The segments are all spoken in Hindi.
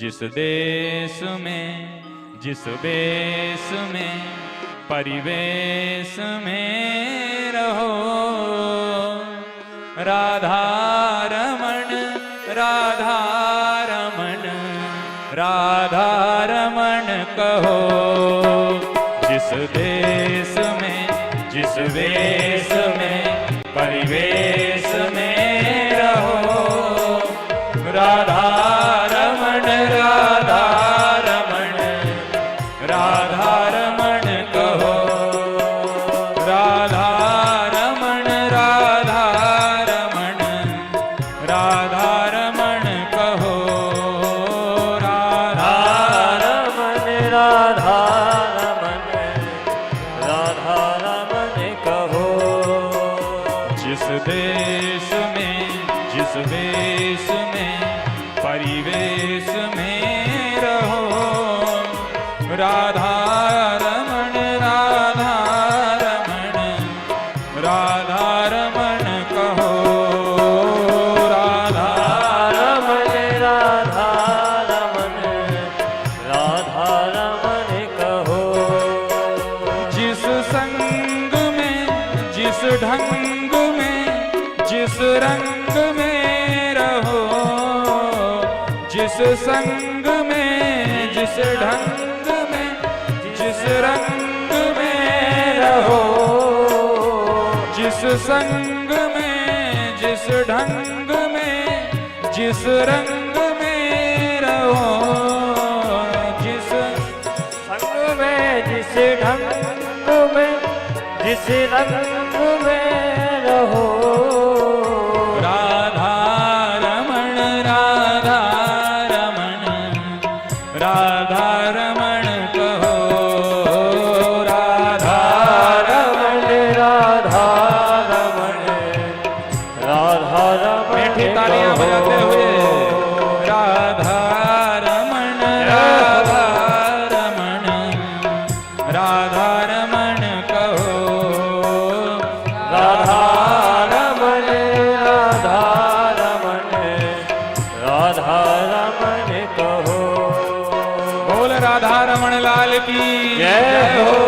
जिस देश में जिस वेश में परिवेश में रहो। राधा रमण राधा रमण राधा रमण कहो। जिस देश में जिस वेश में परिवेश में रहो। राधा रमण राधा रमण राधा रमण कहो। राधा रमण राधा रमण राधा रमण कहो। राधा रमण राधा रमण राधा रमण कहो। जिस देश में जिस वेश में परिवेश में रहो। राधा रमण राधा रमण राधा रमण कहो। राधा रमण राधा रमण राधा रमण कहो। जिस संग में जिस ढंग में जिस रंग में रहो। जिस संग में जिस ढंग में जिस रंग में रहो। जिस संग में जिस ढंग में जिस रंग में रहो। जिस संग में जिस ढंग में जिस रंग में रहो। राधा रमण राधा रमण राधा रमण कहो। राधा रमण राधा रमण राधा रमण मीठी तालियां बजाते हुए। राधा रमण राधा रमण राधा रमण कहो। राधा रमण राधा रमण राधा रमण कहो। बोल राधा रमण लाल की जय हो।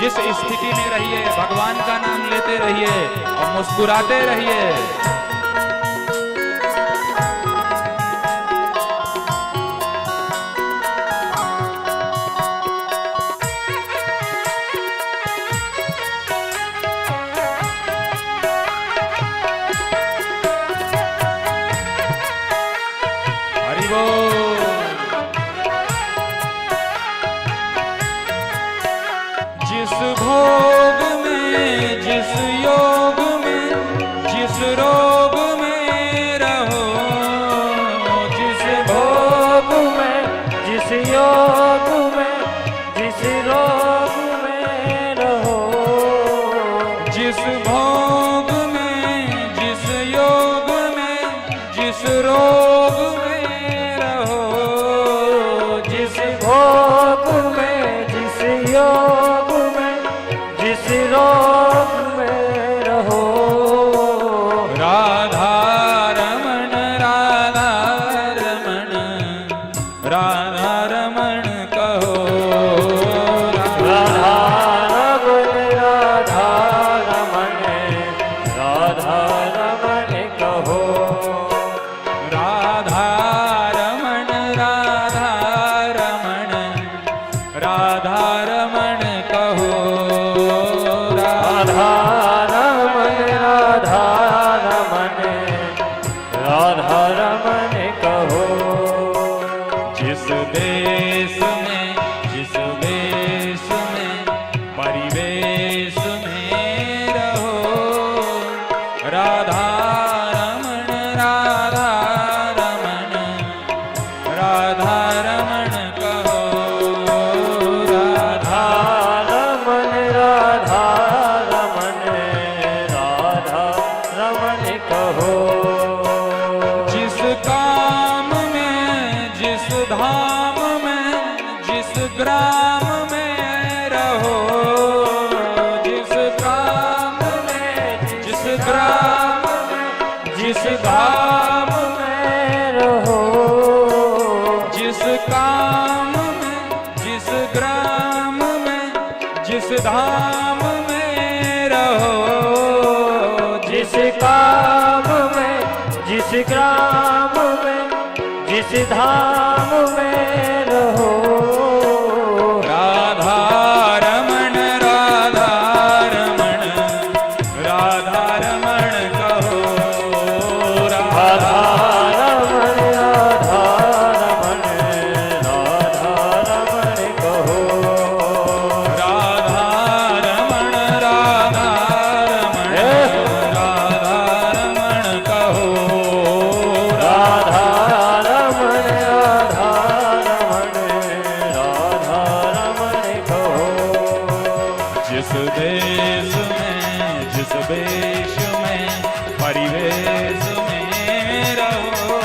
जिस स्थिति में रहिए भगवान का नाम लेते रहिए और मुस्कुराते रहिए। हरि बोल। जिस भोग में जिस योग में जिस रोग में रहो। जिस भोग में जिस योग में जिस रोग में रहो। जिस भोग में जिस योग में जिस रोग में रहो। जिस भोग में जिस योग में जिस रोग में रहो। राधा रमण राधा रमण राधा रमण कहो। राधा रमण राधा रमण राधा रमण कहो। राधा रमण राधा रमण राधा रमण कहो। राधा रमण राधा रमण राधा रमण कहो। जिस देश में जिस वेश में परिवेश में रहो। राधा रमण राधा रमण राधा रमण कहो। राधा रमण राधा रमण राधा रमण कहो। जिस काम में जिस धाम में जिस ग्राम में रहो। जिस काम में जिस ग्राम में जिस धाम में धाम में रहो, जिस काम में, जिस ग्राम में, जिस धाम में रहो। राधा रमण राधा रमण, राधा रमण कहो, राधा रमण राधा रमण, राधा रमण कहो। राधा रमण राधा रमण, राधा रमण कहो, राधा रमण राधा रमण, राधा रमण कहो। जिस देश में, जिस वेश में, परिवेश में रहो,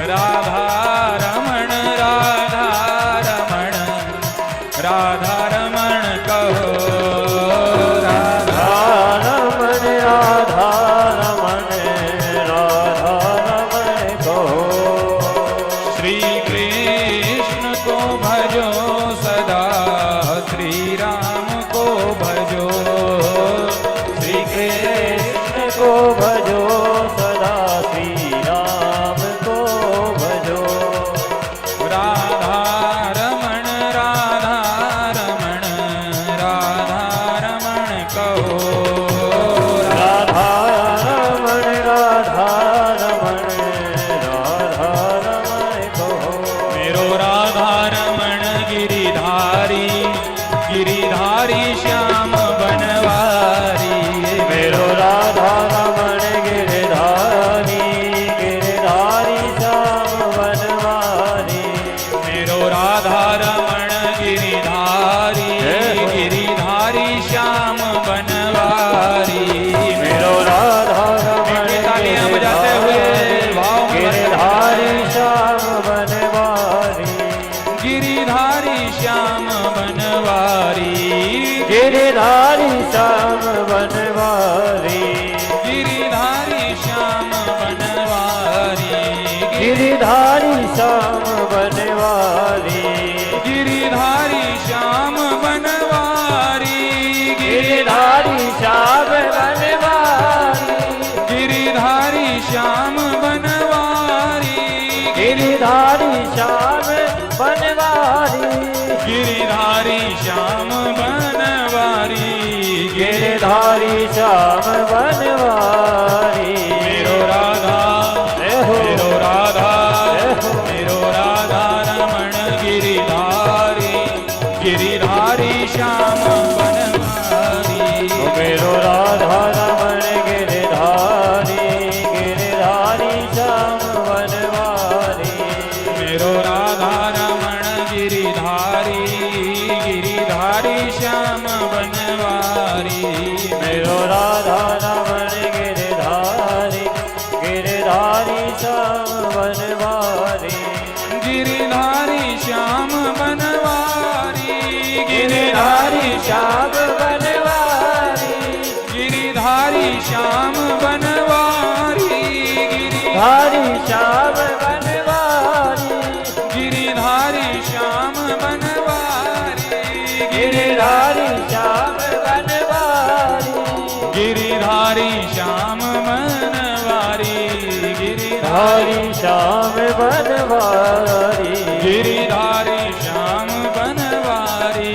राधा रमण राधा रमण, राधा रमण कहो, राधा रमण राधा रमण, राधा रमण कहो। श्री कृष्ण को भजो सदा, श्री राम को भजो, श्री कृष्ण को भजो सदा, श्री राम को भजो। राधा रमण राधा रमण, राधा रमण कहो, राधा रमण राधा रमण, राधा रमण कहो। मेरो राधा रमण गिरिधारी, गिरिधारी श्याम बनवारी, मेरो राधा रमण गिरधारी, गिरधारी श्याम बनवारी। मेरो राधा रमण गिरिधारी, गिरिधारी श्याम बनवारी, मेरो राधा रमण तालियां बजाते हुए भाव में गिरधारी श्याम बनवारी, गिरिधारी श्याम बनवारी, गिरधारी श्याम बनवारी, गिरिधारी श्याम बनवारी, गिरधारी श्याम बनवारी, गिरिधारी श्याम बनवारी, गिरधारी श्याम बनवारी, गिरिधारी श्याम बनवारी, गिरधारी श्याम बनवारी, गिरिधारी श्याम बनवारी, गिरधारी श्याम बनवारी। मेरो राधा, मेरो राधा, मेरो राधा रमण गिरिधारी, गिरिधारी श्याम बनवारी, मेरो राधा रमण गिरधारी, गिरधारी श्याम बनवारी। मेरो राधा रमण गिरिधारी, गिरिधारी श्याम बनवारी, मेरो राधा रमण गिरधारी, गिरधारी श्याम बनवारी, गिरिधारी श्याम बनवारी, गिरधारी श्याम बनवारी, गिरिधारी श्याम बनवारी, धारी श्याम बनवारी, गिरिधारी श्याम बनवारी, गिरधारी श्याम बनवारी, गिरिधारी श्याम बनवारी, धारी श्याम बनवारी, गिरिधारी श्याम बनवारी,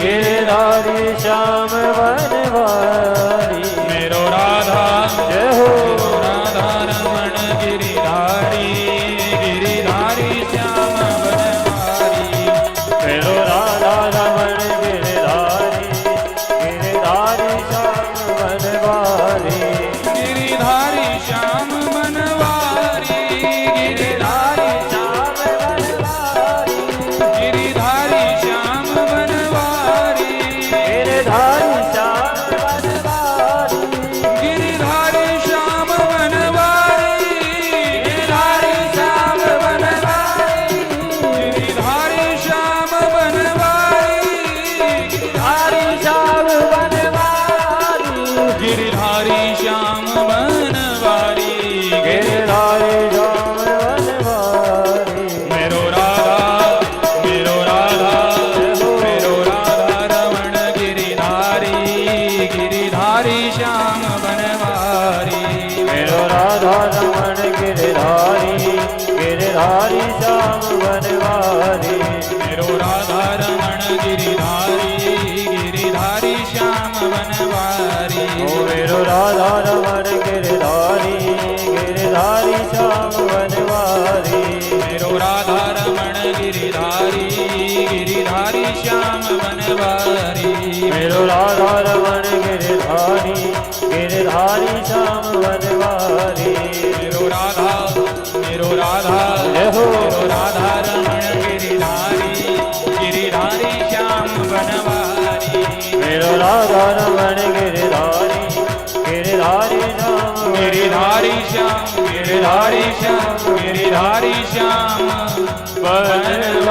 गिरधारी श्याम बनवारी। मेरो राधा, जय हो मेरो राधा रमण गिरिधारी, गिरिधारी श्याम बनवारी, मेरो राधा रमण गिरधारी, गिरधारी श्याम बनवारी, गिरिधारी श्याम बनवारी, गिरिधारी श्याम बनवारी, गिरिधारी श्याम बनवारी, गिरधारी श्याम बनवारी। श्याम बनवारी मेरो राधा रमण गिरिधारी गिरिधारी श्याम बनवारी मेरो राधा रमण गिरधारी गिरधारी श्याम बनवारी मेरो राधा मेरो राधा जय हो। मेरो राधा रमण गिरिधारी गिरिधारी श्याम बनवारी मेरो राधा रमण गिरधारी गिरधारी श्याम गिरिधारी श्याम गिरिधारी श्याम गिरिधारी श्याम बनवारी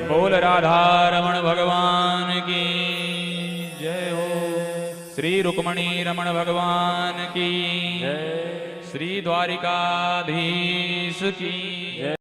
बोल राधा रमण भगवान की जय हो। श्री रुक्मणी रमण भगवान की जय श्री द्वारिकाधीश की